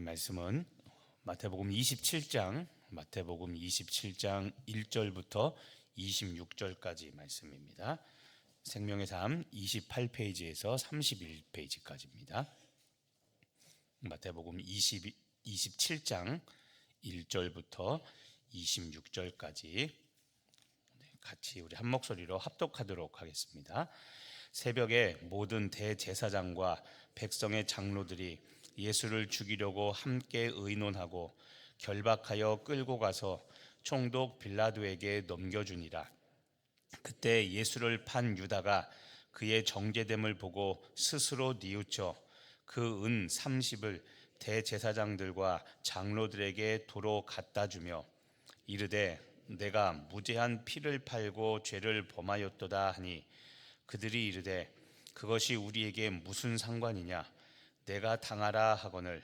말씀은 마태복음 27장 1절부터 26절까지 말씀입니다. 생명의 삶 28페이지에서 31페이지까지입니다. 마태복음 27장 1절부터 26절까지 같이 우리 한 목소리로 합독하도록 하겠습니다. 새벽에 모든 대제사장과 백성의 장로들이 예수를 죽이려고 함께 의논하고 결박하여 끌고 가서 총독 빌라도에게 넘겨주니라. 그때 예수를 판 유다가 그의 정죄됨을 보고 스스로 뉘우쳐 그 은 30을 대제사장들과 장로들에게 도로 갖다 주며 이르되 내가 무죄한 피를 팔고 죄를 범하였도다 하니 그들이 이르되 그것이 우리에게 무슨 상관이냐 내가 당하라 하거늘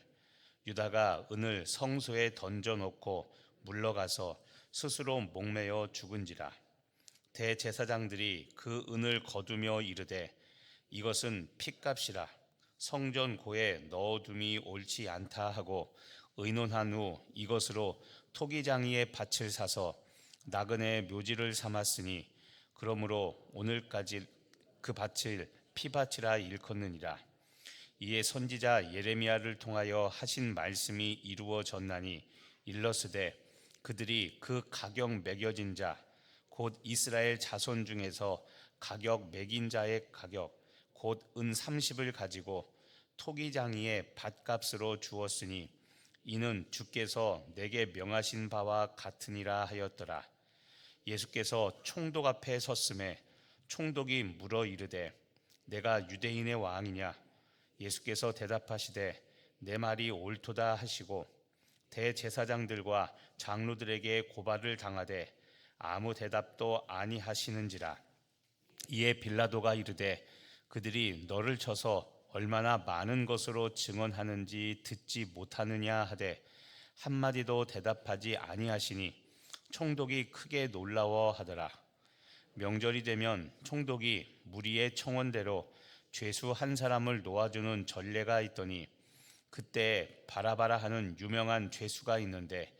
유다가 은을 성소에 던져놓고 물러가서 스스로 목매어 죽은지라. 대제사장들이 그 은을 거두며 이르되 이것은 핏값이라 성전 고에 넣어둠이 옳지 않다 하고 의논한 후 이것으로 토기장이의 밭을 사서 나그네의 묘지를 삼았으니 그러므로 오늘까지 그 밭을 피밭이라 일컫느니라. 이에 선지자 예레미야를 통하여 하신 말씀이 이루어졌나니 일러스되 그들이 그 가격 매겨진 자 곧 이스라엘 자손 중에서 가격 매긴 자의 가격 곧 은 30을 가지고 토기장이의 밭값으로 주었으니 이는 주께서 내게 명하신 바와 같으니라 하였더라. 예수께서 총독 앞에 섰음에 총독이 물어 이르되 내가 유대인의 왕이냐 예수께서 대답하시되 내 말이 옳도다 하시고 대제사장들과 장로들에게 고발을 당하되 아무 대답도 아니하시는지라. 이에 빌라도가 이르되 그들이 너를 쳐서 얼마나 많은 것으로 증언하는지 듣지 못하느냐 하되 한마디도 대답하지 아니하시니 총독이 크게 놀라워하더라. 명절이 되면 총독이 무리의 청원대로 죄수 한 사람을 놓아주는 전례가 있더니 그때 바라바라 하는 유명한 죄수가 있는데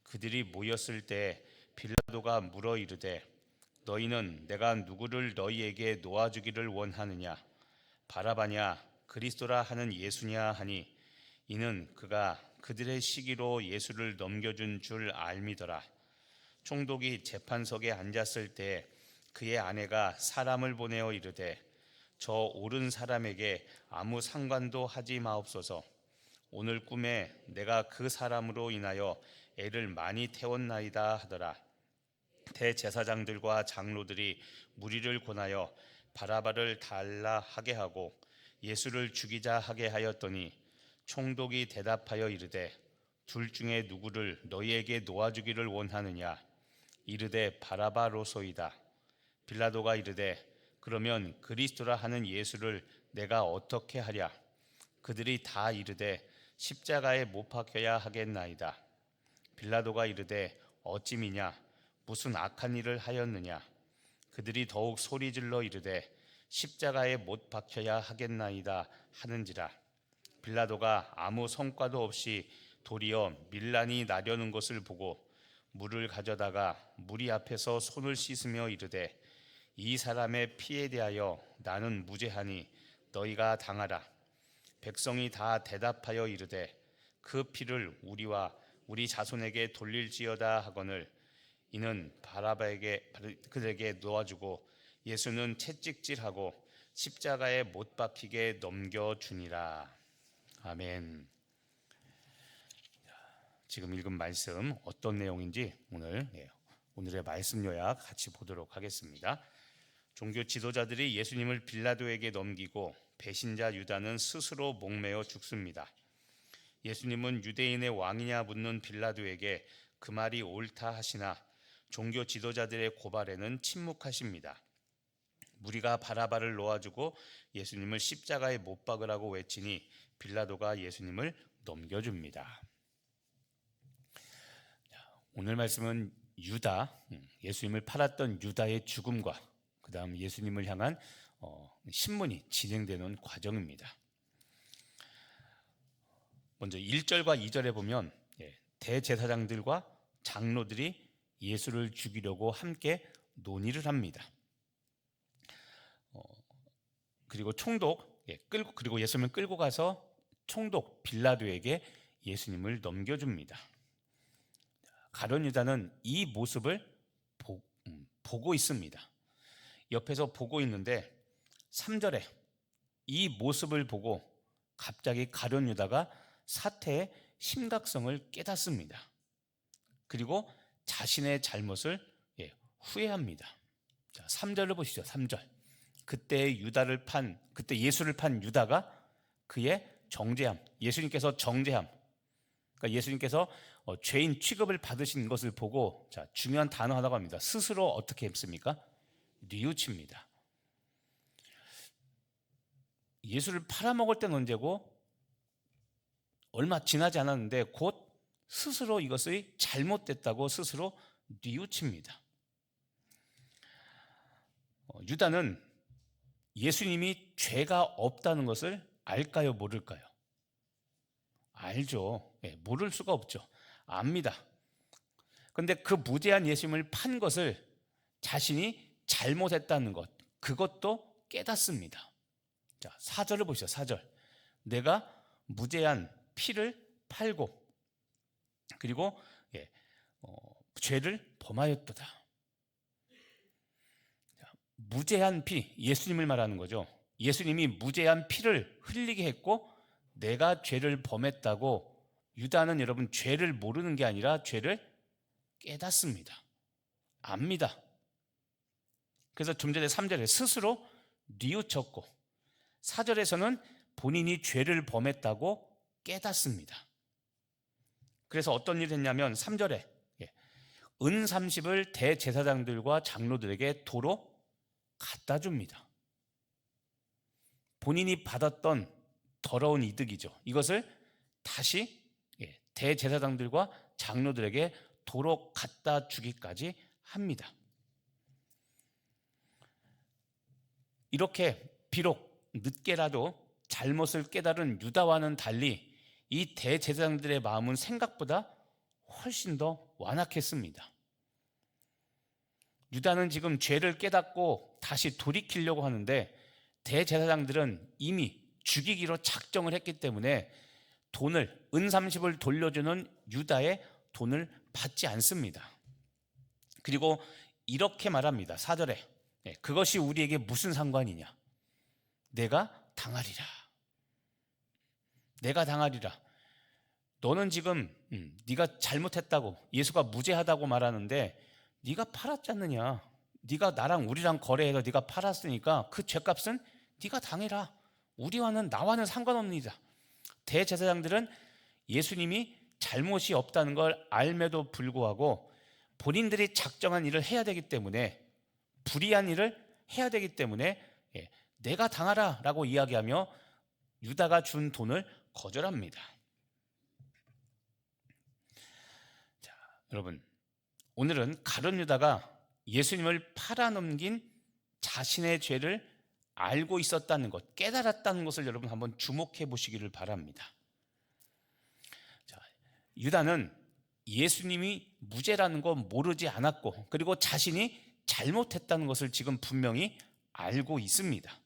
그들이 모였을 때 빌라도가 물어 이르되 너희는 내가 누구를 너희에게 놓아주기를 원하느냐 바라바냐 그리스도라 하는 예수냐 하니 이는 그가 그들의 시기로 예수를 넘겨준 줄 알미더라. 총독이 재판석에 앉았을 때 그의 아내가 사람을 보내어 이르되 저 옳은 사람에게 아무 상관도 하지 마옵소서. 오늘 꿈에 내가 그 사람으로 인하여 애를 많이 태웠나이다 하더라. 대제사장들과 장로들이 무리를 권하여 바라바를 달라 하게 하고 예수를 죽이자 하게 하였더니 총독이 대답하여 이르되 둘 중에 누구를 너희에게 놓아주기를 원하느냐 이르되 바라바로소이다. 빌라도가 이르되 그러면 그리스도라 하는 예수를 내가 어떻게 하랴. 그들이 다 이르되 십자가에 못 박혀야 하겠나이다. 빌라도가 이르되 어찌미냐 무슨 악한 일을 하였느냐. 그들이 더욱 소리질러 이르되 십자가에 못 박혀야 하겠나이다 하는지라. 빌라도가 아무 성과도 없이 도리어 밀란이 나려는 것을 보고 물을 가져다가 무리 앞에서 손을 씻으며 이르되 이 사람의 피에 대하여 나는 무죄하니 너희가 당하라. 백성이 다 대답하여 이르되 그 피를 우리와 우리 자손에게 돌릴지어다 하거늘 이는 바라바에게 그들에게 놓아주고 예수는 채찍질하고 십자가에 못 박히게 넘겨주니라. 아멘. 지금 읽은 말씀 어떤 내용인지 오늘의 말씀 요약 같이 보도록 하겠습니다. 종교 지도자들이 예수님을 빌라도에게 넘기고 배신자 유다는 스스로 목매어 죽습니다. 예수님은 유대인의 왕이냐 묻는 빌라도에게 그 말이 옳다 하시나 종교 지도자들의 고발에는 침묵하십니다. 무리가 바라바를 놓아주고 예수님을 십자가에 못 박으라고 외치니 빌라도가 예수님을 넘겨줍니다. 오늘 말씀은 유다, 예수님을 팔았던 유다의 죽음과 그 다음 예수님을 향한 신문이 진행되는 과정입니다. 먼저 1절과 2절에 보면 대제사장들과 장로들이 예수를 죽이려고 함께 논의를 합니다. 그리고 그리고 예수님을 끌고 가서 총독 빌라도에게 예수님을 넘겨줍니다. 가룟 유다는 이 모습을 보고 있습니다. 옆에서 보고 있는데 3절에 이 모습을 보고 갑자기 가룟 유다가 사태의 심각성을 깨닫습니다. 그리고 자신의 잘못을 후회합니다. 자, 3절을 보시죠. 3절. 그때 예수를 판 유다가 그의 정죄함, 예수님께서 정죄함, 그러니까 예수님께서 죄인 취급을 받으신 것을 보고, 자, 중요한 단어 하나가 합니다. 스스로 어떻게 했습니까? 뉘우칩니다. 예수를 팔아먹을 때는 언제고 얼마 지나지 않았는데 곧 스스로 이것이 잘못됐다고 스스로 뉘우칩니다. 유다는 예수님이 죄가 없다는 것을 알까요? 모를까요? 알죠. 모를 수가 없죠. 압니다. 그런데 그 무죄한 예수님을 판 것을 자신이 잘못했다는 것, 그것도 깨닫습니다. 자, 4절을 보시죠. 4절. 내가 무죄한 피를 팔고 그리고 죄를 범하였도다. 자, 무죄한 피, 예수님을 말하는 거죠. 예수님이 무죄한 피를 흘리게 했고 내가 죄를 범했다고 유다는 여러분 죄를 모르는 게 아니라 죄를 깨닫습니다. 압니다. 그래서 좀 전에 3절에 스스로 뉘우쳤고 4절에서는 본인이 죄를 범했다고 깨닫습니다. 그래서 어떤 일을 했냐면 3절에 은 30을 대제사장들과 장로들에게 도로 갖다 줍니다. 본인이 받았던 더러운 이득이죠. 이것을 다시 대제사장들과 장로들에게 도로 갖다 주기까지 합니다. 이렇게 비록 늦게라도 잘못을 깨달은 유다와는 달리 이 대제사장들의 마음은 생각보다 훨씬 더 완악했습니다. 유다는 지금 죄를 깨닫고 다시 돌이키려고 하는데 대제사장들은 이미 죽이기로 작정을 했기 때문에 은 30을 돌려주는 유다의 돈을 받지 않습니다. 그리고 이렇게 말합니다. 4절에 그것이 우리에게 무슨 상관이냐? 내가 당하리라. 내가 당하리라. 너는 지금 네가 잘못했다고 예수가 무죄하다고 말하는데 네가 팔았지 않느냐? 네가 우리랑 거래해서 네가 팔았으니까 그 죄값은 네가 당해라. 나와는 상관없는 일이다. 대제사장들은 예수님이 잘못이 없다는 걸 알매도 불구하고 본인들이 작정한 일을 해야 되기 때문에 불의한 일을 해야 되기 때문에 내가 당하라 라고 이야기하며 유다가 준 돈을 거절합니다. 자, 여러분, 오늘은 가룟 유다가 예수님을 팔아넘긴 자신의 죄를 알고 있었다는 것, 깨달았다는 것을 여러분 한번 주목해 보시기를 바랍니다. 자, 유다는 예수님이 무죄라는 거 모르지 않았고 그리고 자신이 잘못했다는 것을 지금 분명히 알고 있습니다.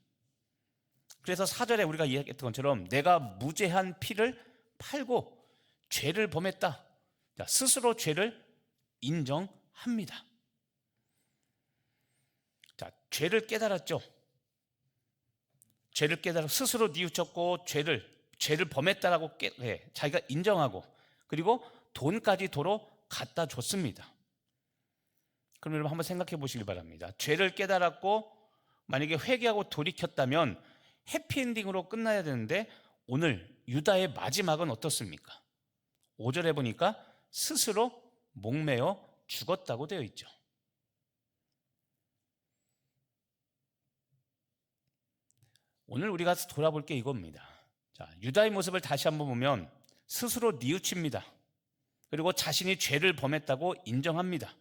그래서 4절에 우리가 이야기했던 것처럼 내가 무죄한 피를 팔고 죄를 범했다. 자, 스스로 죄를 인정합니다. 자, 죄를 깨달았죠. 죄를 깨달아 스스로 뉘우쳤고 죄를 범했다라고 자기가 인정하고 그리고 돈까지 도로 갖다 줬습니다. 그럼 여러분 한번 생각해 보시기 바랍니다. 죄를 깨달았고 만약에 회개하고 돌이켰다면 해피엔딩으로 끝나야 되는데 오늘 유다의 마지막은 어떻습니까? 5절에 보니까 스스로 목매어 죽었다고 되어 있죠. 오늘 우리가 돌아볼 게 이겁니다. 자, 유다의 모습을 다시 한번 보면 스스로 뉘우칩니다. 그리고 자신이 죄를 범했다고 인정합니다.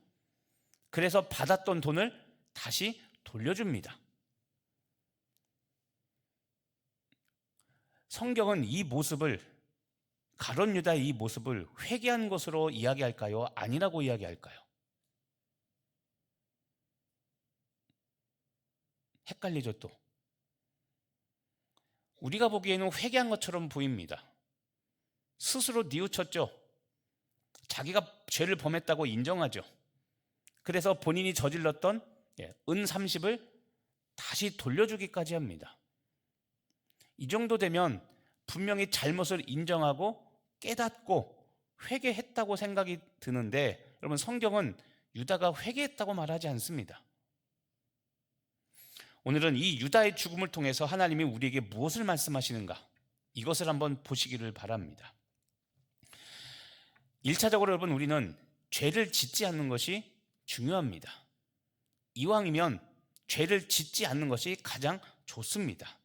그래서 받았던 돈을 다시 돌려줍니다. 성경은 이 모습을 가룟 유다의 이 모습을 회개한 것으로 이야기할까요? 아니라고 이야기할까요? 헷갈리죠 또. 우리가 보기에는 회개한 것처럼 보입니다. 스스로 뉘우쳤죠. 자기가 죄를 범했다고 인정하죠. 그래서 본인이 저질렀던 은 30을 다시 돌려주기까지 합니다. 이 정도 되면 분명히 잘못을 인정하고 깨닫고 회개했다고 생각이 드는데, 여러분, 성경은 유다가 회개했다고 말하지 않습니다. 오늘은 이 유다의 죽음을 통해서 하나님이 우리에게 무엇을 말씀하시는가, 이것을 한번 보시기를 바랍니다. 1차적으로 여러분, 우리는 죄를 짓지 않는 것이 중요합니다. 이왕이면 죄를 짓지 않는 것이 가장 좋습니다.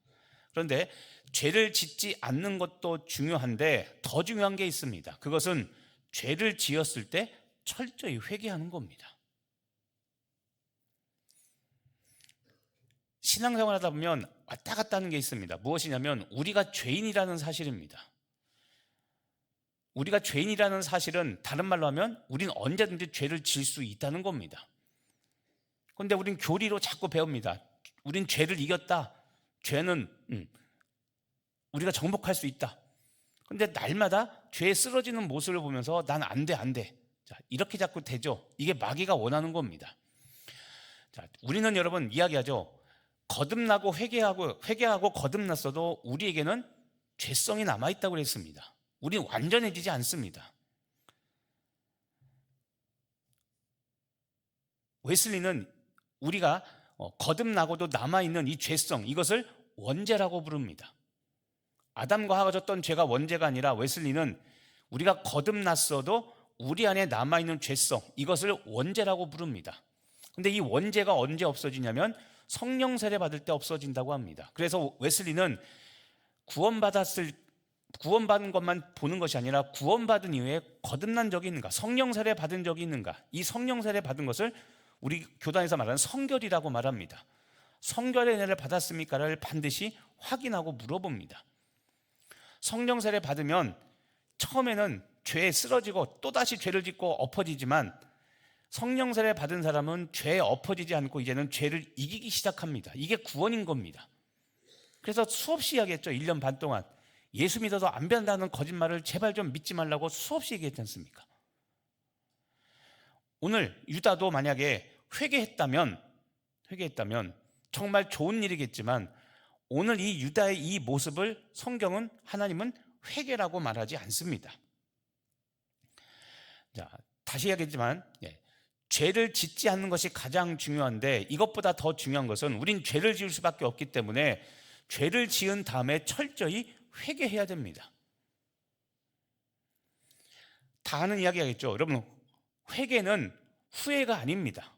그런데 죄를 짓지 않는 것도 중요한데 더 중요한 게 있습니다. 그것은 죄를 지었을 때 철저히 회개하는 겁니다. 신앙생활 하다 보면 왔다 갔다 하는 게 있습니다. 무엇이냐면 우리가 죄인이라는 사실입니다. 우리가 죄인이라는 사실은 다른 말로 하면 우리는 언제든지 죄를 지을 수 있다는 겁니다. 그런데 우린 교리로 자꾸 배웁니다. 우린 죄를 이겼다. 죄는 우리가 정복할 수 있다. 그런데 날마다 죄에 쓰러지는 모습을 보면서 난 안 돼, 안 돼. 자, 이렇게 자꾸 되죠. 이게 마귀가 원하는 겁니다. 자, 우리는 여러분 이야기하죠. 거듭나고 회개하고 거듭났어도 우리에게는 죄성이 남아있다고 그랬습니다. 우리는 완전해지지 않습니다. 웨슬리는 우리가 거듭나고도 남아있는 이 죄성, 이것을 원죄라고 부릅니다. 아담과 하가 졌던 죄가 원죄가 아니라 웨슬리는 우리가 거듭났어도 우리 안에 남아있는 죄성, 이것을 원죄라고 부릅니다. 근데 이 원죄가 언제 없어지냐면 성령 세례 받을 때 없어진다고 합니다. 그래서 웨슬리는 구원받은 것만 보는 것이 아니라 구원받은 이후에 거듭난 적이 있는가, 성령 세례 받은 적이 있는가, 이 성령 세례 받은 것을 우리 교단에서 말하는 성결이라고 말합니다. 성결의 은혜를 받았습니까를 반드시 확인하고 물어봅니다. 성령 세례 받으면 처음에는 죄에 쓰러지고 또다시 죄를 짓고 엎어지지만, 성령 세례 받은 사람은 죄에 엎어지지 않고 이제는 죄를 이기기 시작합니다. 이게 구원인 겁니다. 그래서 수없이 이야기했죠. 1년 반 동안 예수 믿어도 안 변한다는 거짓말을 제발 좀 믿지 말라고 수없이 얘기했지 않습니까? 오늘 유다도 만약에 회개했다면 정말 좋은 일이겠지만, 오늘 이 유다의 이 모습을 성경은, 하나님은 회개라고 말하지 않습니다. 자, 다시 이야기했지만 죄를 짓지 않는 것이 가장 중요한데, 이것보다 더 중요한 것은 우린 죄를 지을 수밖에 없기 때문에 죄를 지은 다음에 철저히 회개해야 됩니다. 다 아는 이야기겠죠. 여러분, 회개는 후회가 아닙니다.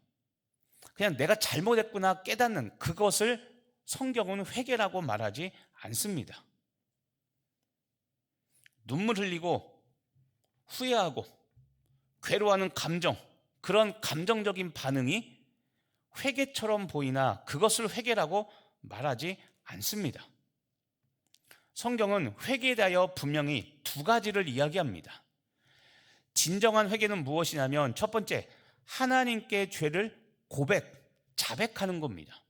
그냥 내가 잘못했구나 깨닫는 그것을 성경은 회개라고 말하지 않습니다. 눈물 흘리고 후회하고 괴로워하는 감정, 그런 감정적인 반응이 회개처럼 보이나 그것을 회개라고 말하지 않습니다. 성경은 회개에 대하여 분명히 두 가지를 이야기합니다. 진정한 회개는 무엇이냐면, 첫 번째, 하나님께 죄를 자백하는 겁니다.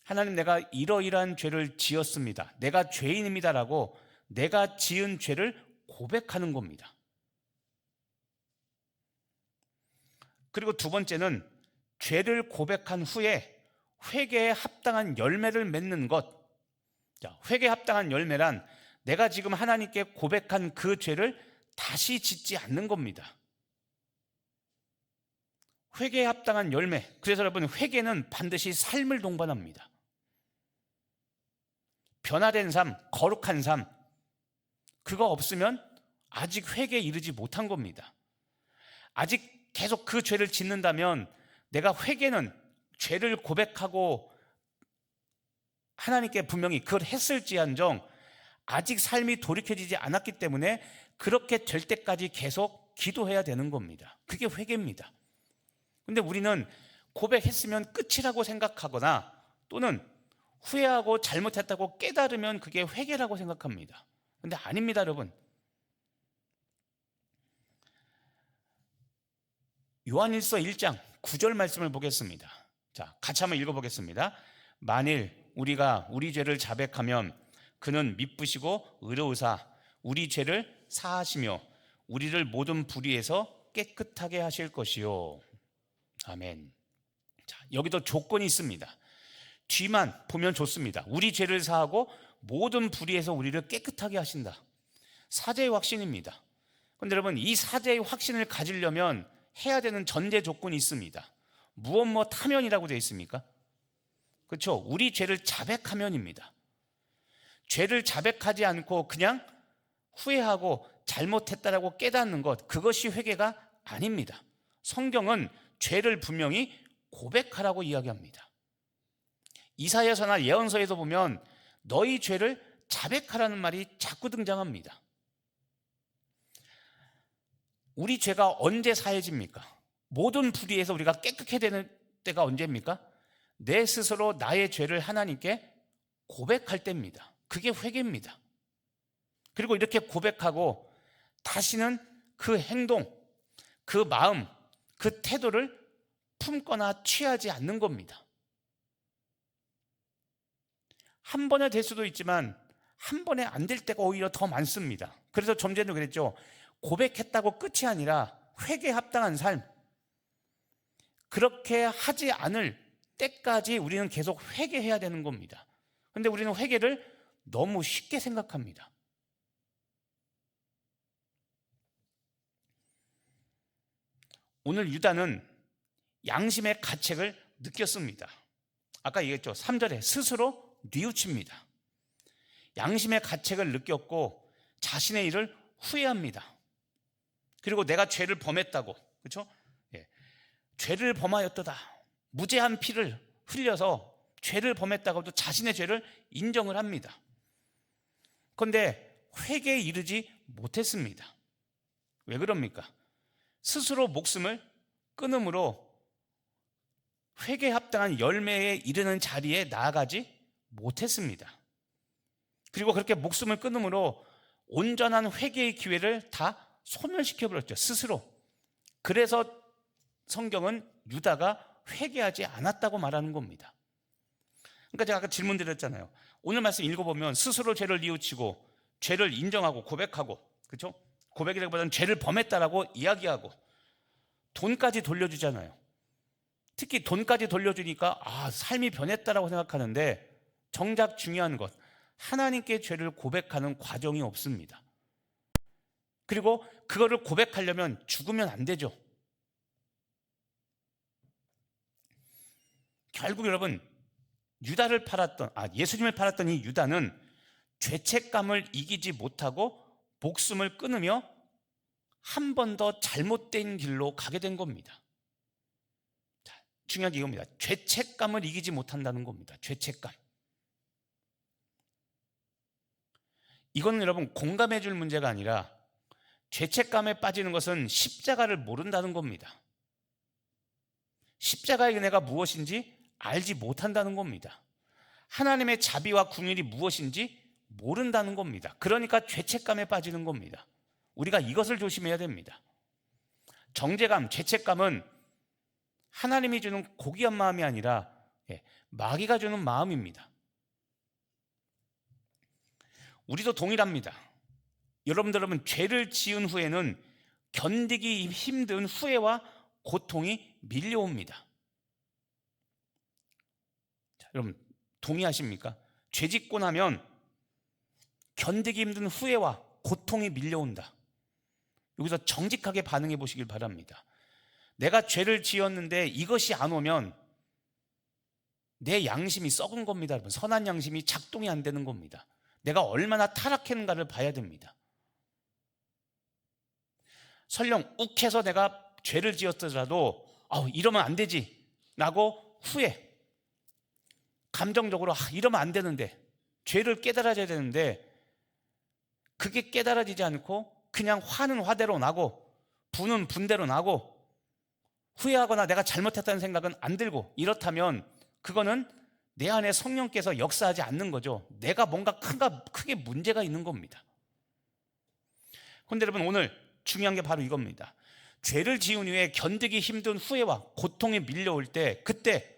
하나님, 내가 이러이러한 죄를 지었습니다. 내가 죄인입니다라고 내가 지은 죄를 고백하는 겁니다. 그리고 두 번째는 죄를 고백한 후에 회개에 합당한 열매를 맺는 것. 자, 회개에 합당한 열매란 내가 지금 하나님께 고백한 그 죄를 다시 짓지 않는 겁니다. 회개에 합당한 열매. 그래서 여러분, 회개는 반드시 삶을 동반합니다. 변화된 삶, 거룩한 삶, 그거 없으면 아직 회개에 이르지 못한 겁니다. 아직 계속 그 죄를 짓는다면, 내가 회개는 죄를 고백하고 하나님께 분명히 그걸 했을지언정 아직 삶이 돌이켜지지 않았기 때문에 그렇게 될 때까지 계속 기도해야 되는 겁니다. 그게 회개입니다. 근데 우리는 고백했으면 끝이라고 생각하거나, 또는 후회하고 잘못했다고 깨달으면 그게 회개라고 생각합니다. 근데 아닙니다, 여러분. 요한일서 1장 9절 말씀을 보겠습니다. 자, 같이 한번 읽어보겠습니다. 만일 우리가 우리 죄를 자백하면 그는 미쁘시고 의로우사 우리 죄를 사하시며 우리를 모든 불의에서 깨끗하게 하실 것이요. 아멘. 자, 여기도 조건이 있습니다. 뒤만 보면 좋습니다. 우리 죄를 사하고 모든 불의에서 우리를 깨끗하게 하신다. 사죄의 확신입니다. 그런데 여러분, 이 사죄의 확신을 가지려면 해야 되는 전제 조건이 있습니다. 무엇 하면이라고 되어 있습니까? 그렇죠? 우리 죄를 자백하면입니다. 죄를 자백하지 않고 그냥 후회하고 잘못했다라고 깨닫는 것, 그것이 회개가 아닙니다. 성경은 죄를 분명히 고백하라고 이야기합니다. 이사야서나 예언서에도 보면 너희 죄를 자백하라는 말이 자꾸 등장합니다. 우리 죄가 언제 사해집니까? 모든 불의에서 우리가 깨끗해야 되는 때가 언제입니까? 내 스스로 나의 죄를 하나님께 고백할 때입니다. 그게 회개입니다. 그리고 이렇게 고백하고 다시는 그 행동, 그 마음, 그 태도를 품거나 취하지 않는 겁니다. 한 번에 될 수도 있지만 한 번에 안 될 때가 오히려 더 많습니다. 그래서 좀 전에도 그랬죠. 고백했다고 끝이 아니라 회개에 합당한 삶, 그렇게 하지 않을 때까지 우리는 계속 회개해야 되는 겁니다. 그런데 우리는 회개를 너무 쉽게 생각합니다. 오늘 유다는 양심의 가책을 느꼈습니다. 아까 얘기했죠. 3절에 스스로 뉘우칩니다. 양심의 가책을 느꼈고 자신의 일을 후회합니다. 그리고 내가 죄를 범했다고, 그렇죠? 예. 죄를 범하였도다. 무죄한 피를 흘려서 죄를 범했다고도 자신의 죄를 인정을 합니다. 그런데 회개에 이르지 못했습니다. 왜 그럽니까? 스스로 목숨을 끊음으로 회개에 합당한 열매에 이르는 자리에 나아가지 못했습니다. 그리고 그렇게 목숨을 끊음으로 온전한 회개의 기회를 다 소멸시켜버렸죠, 스스로. 그래서 성경은 유다가 회개하지 않았다고 말하는 겁니다. 그러니까 제가 아까 질문 드렸잖아요. 오늘 말씀 읽어보면 스스로 죄를 뉘우치고 죄를 인정하고 고백하고, 그렇죠? 고백이라기보다는 죄를 범했다라고 이야기하고 돈까지 돌려주잖아요. 특히 돈까지 돌려주니까 삶이 변했다라고 생각하는데 정작 중요한 것, 하나님께 죄를 고백하는 과정이 없습니다. 그리고 그거를 고백하려면 죽으면 안 되죠. 결국 여러분, 예수님을 팔았던 이 유다는 죄책감을 이기지 못하고 목숨을 끊으며 한 번 더 잘못된 길로 가게 된 겁니다. 자, 중요한 게 이겁니다. 죄책감을 이기지 못한다는 겁니다. 죄책감. 이건 여러분 공감해 줄 문제가 아니라 죄책감에 빠지는 것은 십자가를 모른다는 겁니다. 십자가의 은혜가 무엇인지 알지 못한다는 겁니다. 하나님의 자비와 긍휼이 무엇인지 모른다는 겁니다. 그러니까 죄책감에 빠지는 겁니다. 우리가 이것을 조심해야 됩니다. 정죄감, 죄책감은 하나님이 주는 고귀한 마음이 아니라 마귀가 주는 마음입니다. 우리도 동일합니다. 여러분 죄를 지은 후에는 견디기 힘든 후회와 고통이 밀려옵니다. 자, 여러분 동의하십니까? 죄 짓고 나면 견디기 힘든 후회와 고통이 밀려온다. 여기서 정직하게 반응해 보시길 바랍니다. 내가 죄를 지었는데 이것이 안 오면 내 양심이 썩은 겁니다. 여러분. 선한 양심이 작동이 안 되는 겁니다. 내가 얼마나 타락했는가를 봐야 됩니다. 설령 욱해서 내가 죄를 지었더라도 이러면 안 되지 라고 후회, 감정적으로 이러면 안 되는데, 죄를 깨달아져야 되는데 그게 깨달아지지 않고 그냥 화는 화대로 나고 분은 분대로 나고 후회하거나 내가 잘못했다는 생각은 안 들고, 이렇다면 그거는 내 안에 성령께서 역사하지 않는 거죠. 내가 뭔가 크게 문제가 있는 겁니다. 그런데 여러분, 오늘 중요한 게 바로 이겁니다. 죄를 지은 후에 견디기 힘든 후회와 고통이 밀려올 때, 그때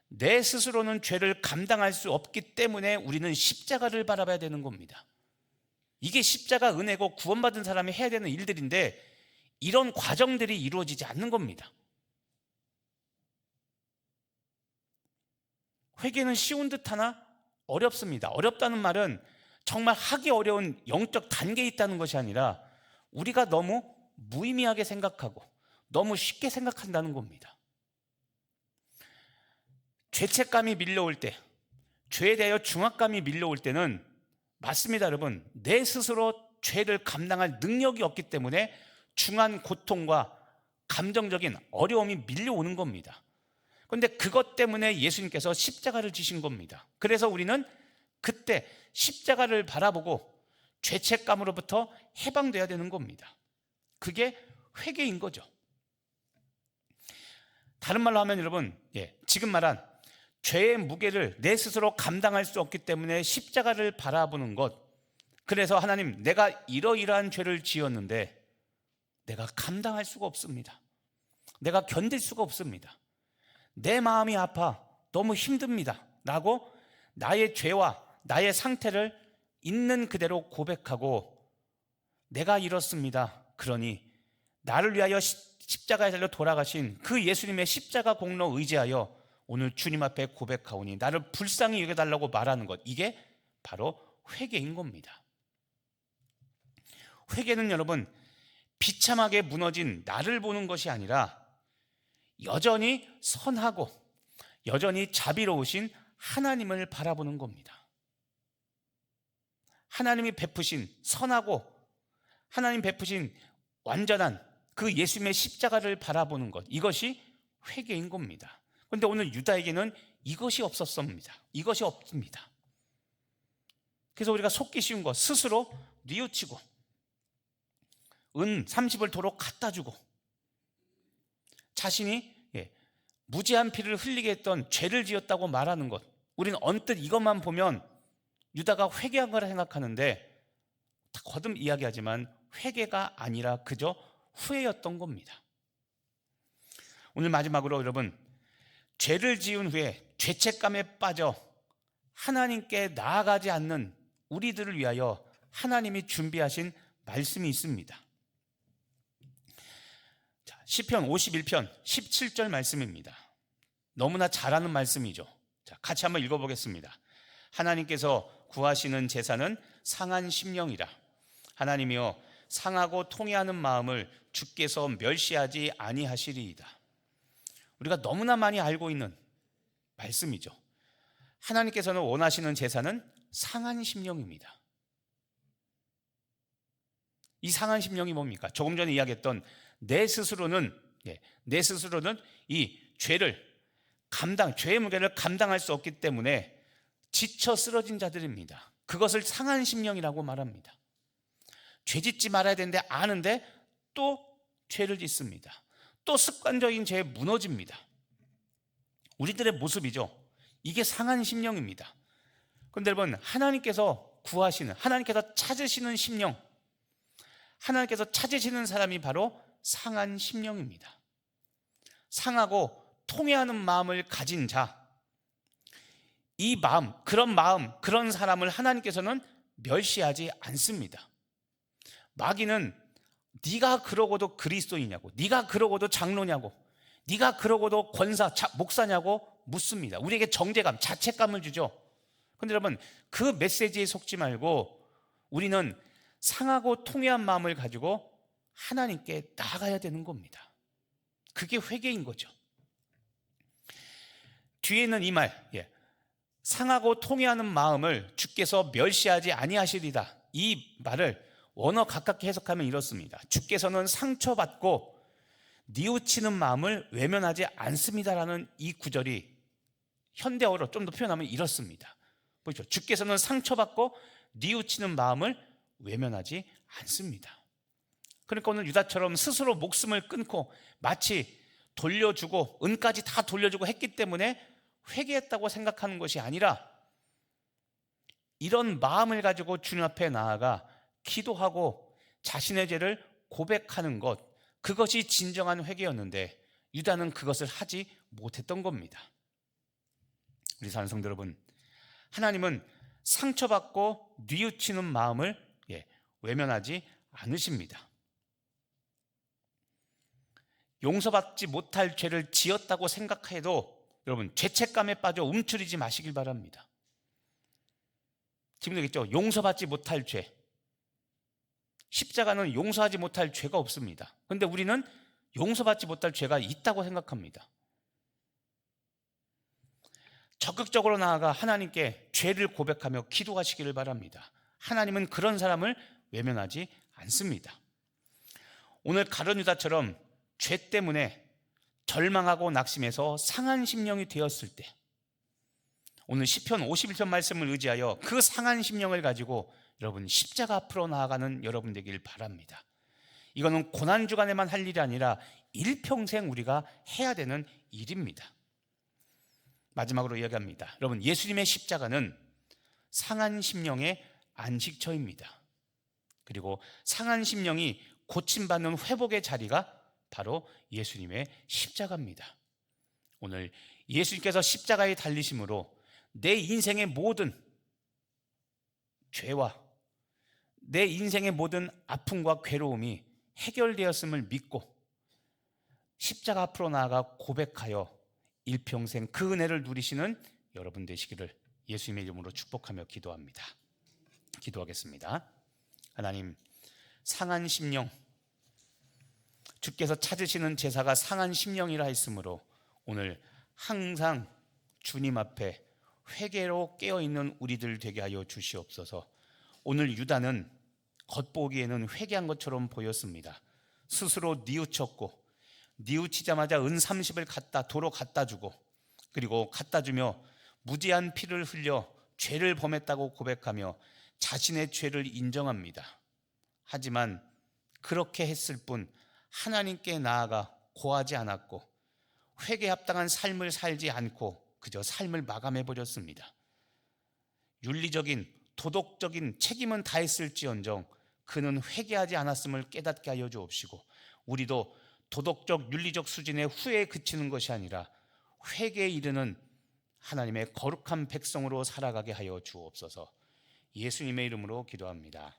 내 스스로는 죄를 감당할 수 없기 때문에 우리는 십자가를 바라봐야 되는 겁니다. 이게 십자가 은혜고 구원받은 사람이 해야 되는 일들인데 이런 과정들이 이루어지지 않는 겁니다. 회개는 쉬운 듯 하나 어렵습니다. 어렵다는 말은 정말 하기 어려운 영적 단계에 있다는 것이 아니라 우리가 너무 무의미하게 생각하고 너무 쉽게 생각한다는 겁니다. 죄책감이 밀려올 때, 죄에 대하여 중압감이 밀려올 때는 맞습니다, 여러분. 내 스스로 죄를 감당할 능력이 없기 때문에 중한 고통과 감정적인 어려움이 밀려오는 겁니다. 그런데 그것 때문에 예수님께서 십자가를 지신 겁니다. 그래서 우리는 그때 십자가를 바라보고 죄책감으로부터 해방돼야 되는 겁니다. 그게 회개인 거죠. 다른 말로 하면 여러분, 지금 말한 죄의 무게를 내 스스로 감당할 수 없기 때문에 십자가를 바라보는 것. 그래서 하나님, 내가 이러이러한 죄를 지었는데 내가 감당할 수가 없습니다. 내가 견딜 수가 없습니다. 내 마음이 아파 너무 힘듭니다 라고 나의 죄와 나의 상태를 있는 그대로 고백하고, 내가 이렇습니다, 그러니 나를 위하여 십자가에 달려 돌아가신 그 예수님의 십자가 공로 의지하여 오늘 주님 앞에 고백하오니 나를 불쌍히 여겨달라고 말하는 것, 이게 바로 회개인 겁니다. 회개는 여러분, 비참하게 무너진 나를 보는 것이 아니라 여전히 선하고 여전히 자비로우신 하나님을 바라보는 겁니다. 하나님이 베푸신 선하고 하나님 베푸신 완전한 그 예수님의 십자가를 바라보는 것, 이것이 회개인 겁니다. 그런데 오늘 유다에게는 이것이 없었습니다. 이것이 없습니다. 그래서 우리가 속기 쉬운 것, 스스로 뉘우치고 은 30을 도로 갖다 주고 자신이 무지한 피를 흘리게 했던 죄를 지었다고 말하는 것, 우리는 언뜻 이것만 보면 유다가 회개한 거라 생각하는데 거듭 이야기하지만 회개가 아니라 그저 후회였던 겁니다. 오늘 마지막으로 여러분, 죄를 지은 후에 죄책감에 빠져 하나님께 나아가지 않는 우리들을 위하여 하나님이 준비하신 말씀이 있습니다. 시편 51편 17절 말씀입니다. 너무나 잘 아는 말씀이죠. 자, 같이 한번 읽어보겠습니다. 하나님께서 구하시는 제사는 상한 심령이라. 하나님이여, 상하고 통회하는 마음을 주께서 멸시하지 아니하시리이다. 우리가 너무나 많이 알고 있는 말씀이죠. 하나님께서는 원하시는 제사는 상한 심령입니다. 이 상한 심령이 뭡니까? 조금 전에 이야기했던 내 스스로는 이 죄의 무게를 감당할 수 없기 때문에 지쳐 쓰러진 자들입니다. 그것을 상한 심령이라고 말합니다. 죄 짓지 말아야 되는데 아는데 또 죄를 짓습니다. 또 습관적인 죄에 무너집니다. 우리들의 모습이죠. 이게 상한 심령입니다. 그런데 여러분, 하나님께서 구하시는, 하나님께서 찾으시는 심령, 하나님께서 찾으시는 사람이 바로 상한 심령입니다. 상하고 통회하는 마음을 가진 자, 이 마음, 그런 사람을 하나님께서는 멸시하지 않습니다. 마귀는 네가 그러고도 그리스도이냐고, 네가 그러고도 장로냐고, 네가 그러고도 권사, 목사냐고 묻습니다. 우리에게 정죄감, 자책감을 주죠. 그런데 여러분, 그 메시지에 속지 말고 우리는 상하고 통회한 마음을 가지고 하나님께 나아가야 되는 겁니다. 그게 회개인 거죠. 뒤에는 이 말, 상하고 통회하는 마음을 주께서 멸시하지 아니하시리다, 이 말을 원어 가깝게 해석하면 이렇습니다. 주께서는 상처받고 뉘우치는 마음을 외면하지 않습니다라는 이 구절이 현대어로 좀 더 표현하면 이렇습니다. 보시죠. 주께서는 상처받고 뉘우치는 마음을 외면하지 않습니다. 그러니까 오늘 유다처럼 스스로 목숨을 끊고 마치 돌려주고 은까지 다 돌려주고 했기 때문에 회개했다고 생각하는 것이 아니라, 이런 마음을 가지고 주님 앞에 나아가 기도하고 자신의 죄를 고백하는 것, 그것이 진정한 회개였는데 유다는 그것을 하지 못했던 겁니다. 우리 사랑하는 성도 여러분, 하나님은 상처받고 뉘우치는 마음을 외면하지 않으십니다. 용서받지 못할 죄를 지었다고 생각해도 여러분 죄책감에 빠져 움츠리지 마시길 바랍니다. 기분되겠죠? 용서받지 못할 죄, 십자가는 용서하지 못할 죄가 없습니다. 그런데 우리는 용서받지 못할 죄가 있다고 생각합니다. 적극적으로 나아가 하나님께 죄를 고백하며 기도하시기를 바랍니다. 하나님은 그런 사람을 외면하지 않습니다. 오늘 가룟 유다처럼 죄 때문에 절망하고 낙심해서 상한 심령이 되었을 때, 오늘 시편 51편 말씀을 의지하여 그 상한 심령을 가지고 여러분 십자가 앞으로 나아가는 여러분 되길 바랍니다. 이거는 고난주간에만 할 일이 아니라 일평생 우리가 해야 되는 일입니다. 마지막으로 이야기합니다. 여러분, 예수님의 십자가는 상한 심령의 안식처입니다. 그리고 상한 심령이 고침받는 회복의 자리가 바로 예수님의 십자가입니다. 오늘 예수님께서 십자가에 달리심으로 내 인생의 모든 죄와 내 인생의 모든 아픔과 괴로움이 해결되었음을 믿고 십자가 앞으로 나아가 고백하여 일평생 그 은혜를 누리시는 여러분 되시기를 예수님의 이름으로 축복하며 기도합니다. 기도하겠습니다. 하나님, 상한 심령, 주께서 찾으시는 제사가 상한 심령이라 했으므로 오늘 항상 주님 앞에 회개로 깨어있는 우리들 되게 하여 주시옵소서. 오늘 유다는 겉보기에는 회개한 것처럼 보였습니다. 스스로 뉘우쳤고 뉘우치자마자 은 30을 도로 갖다 주고 그리고 갖다 주며 무지한 피를 흘려 죄를 범했다고 고백하며 자신의 죄를 인정합니다. 하지만 그렇게 했을 뿐 하나님께 나아가 고하지 않았고 회개에 합당한 삶을 살지 않고 그저 삶을 마감해버렸습니다. 윤리적인 도덕적인 책임은 다했을지언정 그는 회개하지 않았음을 깨닫게 하여 주옵시고 우리도 도덕적 윤리적 수준의 후회에 그치는 것이 아니라 회개에 이르는 하나님의 거룩한 백성으로 살아가게 하여 주옵소서. 예수님의 이름으로 기도합니다.